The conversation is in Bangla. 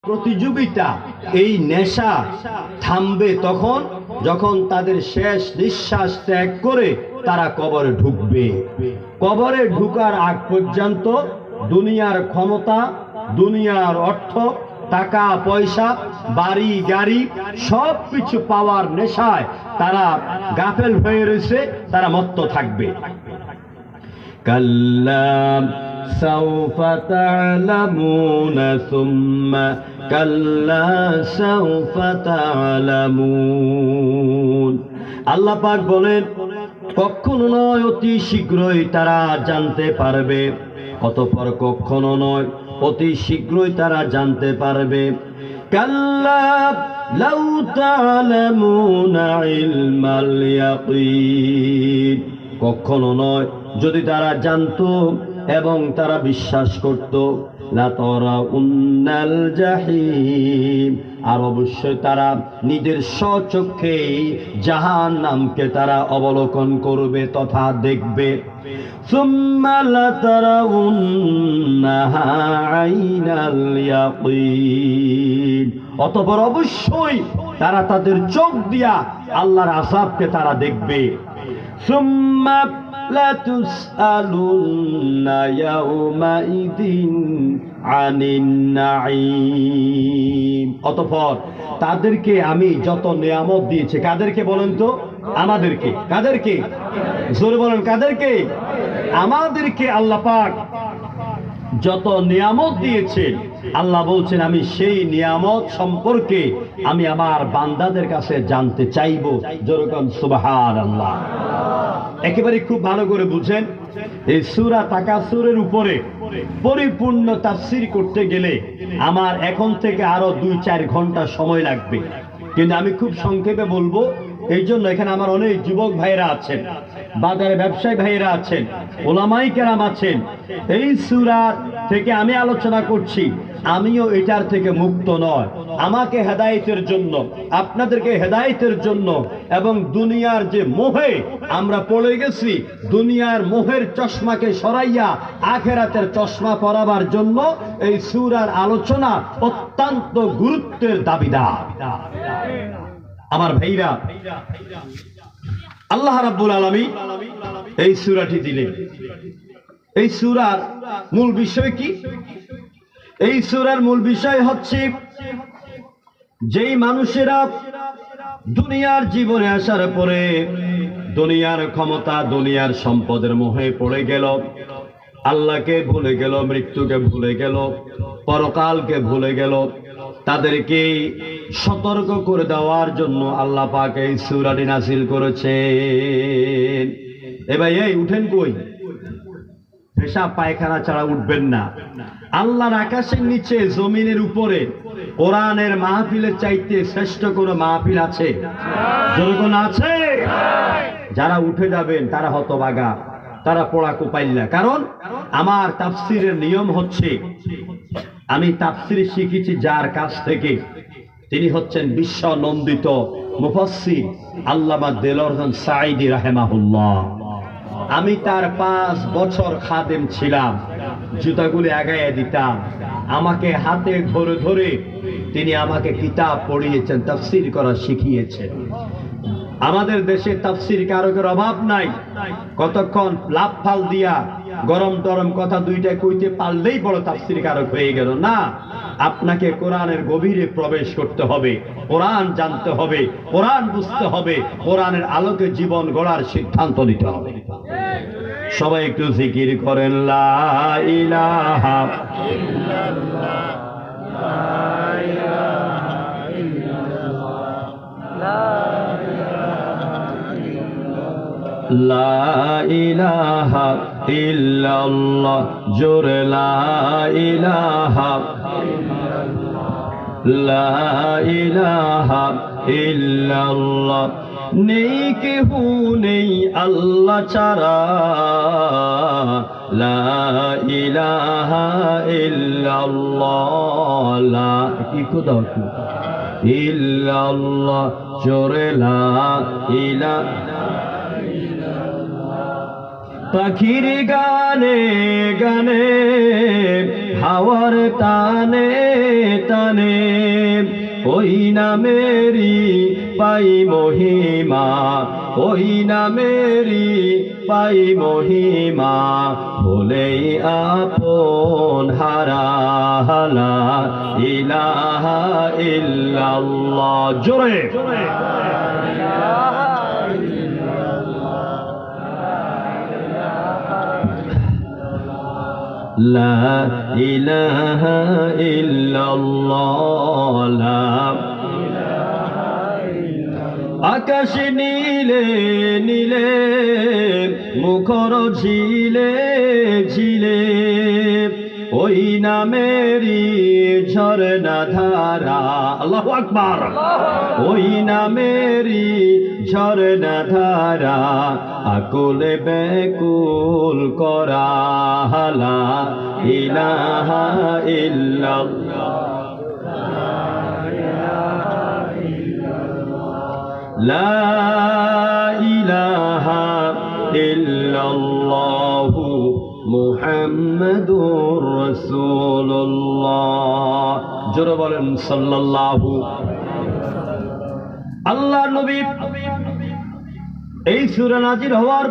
প্রতিযোগিতা, এই নেশা থামবে তখন যখন তাদের শেষ নিঃশ্বাস ত্যাগ করে তারা কবরে ঢুকবে। কবরে ঢুকার আগ পর্যন্ত দুনিয়ার ক্ষমতা, দুনিয়ার অর্থ, টাকা পয়সা, বাড়ি গাড়ি সব কিছু পাওয়ার নেশায় তারা গাফেল হয়ে রয়েছে, তারা মত্ত থাকবে। কাল্লা সাউফা তা'লামুনা সুম্মা কাল্লা সাউফা তা'লামুন। আল্লাহ পাক বলেন, কখনো নয় অতি শীঘ্রই তারা জানতে পারবে, অতঃপর কখনো নয় অতি শীঘ্রই তারা জানতে পারবে। কাল্লা লাউ তা'লামুনা ইলমাল ইয়াকিন, কখনো নয় যদি তারা জানতো এবং তারা বিশ্বাস করত, লাতারাউন্নাল জাহিম, আর অবশ্যই তারা নিজের স্বচক্ষে জাহান্নামকে তারা অবলোকন করবে তথা দেখবে। সুম্মা লাতারাউন্নাহা আইনাল ইয়াকিন, অতঃপর অবশ্যই তারা তাদের চোখ দিয়া আল্লাহর আযাবকে তারা দেখবে। সুম্মা লাতুসআলুন্না ইয়াউমাইদিন আনিন নাঈম, অতঃপর তাদেরকে আমি যত নিয়ামত দিয়েছি, কাদেরকে বলেন তো? আমাদেরকে। কাদেরকে? জোরে বলেন, কাদেরকে? আমাদেরকে। আল্লাহ পাক যত নিয়ামত দিয়েছেন, আল্লাহ বলছেন আমি সেই নিয়ামত সম্পর্কে আমি আমার বান্দাদের কাছে জানতে চাইব। যেরকম সুবহানাল্লাহ। একেবারে খুব ভালো করে বুঝেন, এই সূরা তাকাসুরের উপরে পরিপূর্ণ তাফসীর করতে গেলে আমার এখন থেকে আরো 2-4 ঘন্টা সময় লাগবে, কিন্তু আমি খুব সংক্ষেপে বলবো। এই জন্য এখানে আমার অনেক যুবক ভাইরা আছেন, বাজারে ব্যবসায়ী ভাইরা আছেন, ওলামাই কেরাম আছেন। এই সূরা থেকে আমি আলোচনা করছি, আমিও এটার থেকে মুক্ত নয়। আমাকে হেদায়েতের জন্য, আপনাদেরকে হেদায়েতের জন্য, এবং দুনিয়ার যে মোহে আমরা পড়ে গেছি, দুনিয়ার মোহের চশমাকে সরাইয়া আখিরাতের চশমা পরাবার জন্য এই সূরার আলোচনা অত্যন্ত গুরুত্বের দাবিদার। আমার ভাইরা, আল্লাহ রাব্বুল আলামিন এই সূরাটি দিলেন। এই সূরার মূল বিষয় কি? এই সূরার মূল বিষয় হচ্ছে, যেই মানুষেরা দুনিয়ার জীবনে আসার পরে দুনিয়ার ক্ষমতা, দুনিয়ার সম্পদের মোহে পড়ে গেল, আল্লাহকে ভুলে গেল, মৃত্যুকে ভুলে গেল, পরকালকে ভুলে গেল, তাদেরকে সতর্ক করে দেওয়ার জন্য আল্লাহ পাক এই সূরাটি নাযিল করেছেন। এ ভাই, এই উঠেন কই? পেশাব পায়খানা ছাড়া উঠবেন না। আল্লাহর আকাশের নিচে জমিনের উপরে কোরআনের মাহফিলের চাইতে শ্রেষ্ঠ কোনো মাহফিল আছে? যখন আছে, যারা উঠে যাবেন তারা হতভাগা, তারা পোড়া কোপাইল্লা। কারণ আমার তাফসীরের নিয়ম হচ্ছে, আমি তাফসীর শিখেছি যার কাছ থেকে, তিনি হচ্ছেন বিশ্ব নন্দিত মুফাসসির আল্লামা দেলোয়ার হোসেন সাঈদী রাহিমাহুল্লাহ। আমি তার 5 বছর খাদেম ছিলাম, জুতাগুলি আগাইয়া দিতাম, আমাকে হাতে ধরে ধরে তিনি আমাকে কিতাব পড়িয়েছেন, তাফসীর করা শিখিয়েছেন। আমাদের দেশে তাফসীর কারকের অভাব নাই। কতক্ষণ লাফ ফাল দিয়া গরম টরম কথা দুইটা কইতে পারলেই বড় তাফসীর কারক হয়ে গেল না। আপনাকে কোরআনের গভীরে প্রবেশ করতে হবে, কোরআন জানতে হবে, কোরআন বুঝতে হবে, কোরআনের আলোকে জীবন গড়ার সিদ্ধান্ত নিতে হবে। সবাই একটু জিকির করেন, লা ইলাহা ইল্লাল্লাহ, লা ইলাহা ইল্লাল্লাহ, লা ইলাহা ইল্লাল্লাহ, জোরে লা ইলাহা ইল্লাল্লাহ, লা ইলাহা ইল্লাল্লাহ। নেই কেহু নেই আল্লাহ ছাড়া, লা ইলাহা ইল্লাল্লাহ, লা কি খোদা ইল্লাল্লাহ, জোরে লা ইলাহা। পাখির গানে গানে হাওয়ার টানে টানে ওই নামেরই পাই মহিমা, ওই নামেরই পাই মহিমা, বলেই আপন হারা লা ইলাহা ইল্লাল্লাহ। জোরে লা ইলাহা ইল্লাল্লাহ, লা আকাশ নীলে নীলে মুখর ঝিলে ঝিলে ওই নামেরই ঝরনা ধারা। আল্লাহু আকবার। ওই নামেরই ঝরনা ধারা আকুলে বেকুল করা লা ইলাহা ইল্লাল্লাহ, লা ইলাহা ইল্লাল্লাহু মুহাম্মাদুর রাসূলুল্লাহ। জোরে বলেন সাল্লাল্লাহু। আল্লাহর নবী এই সূরা নাযিল হওয়ার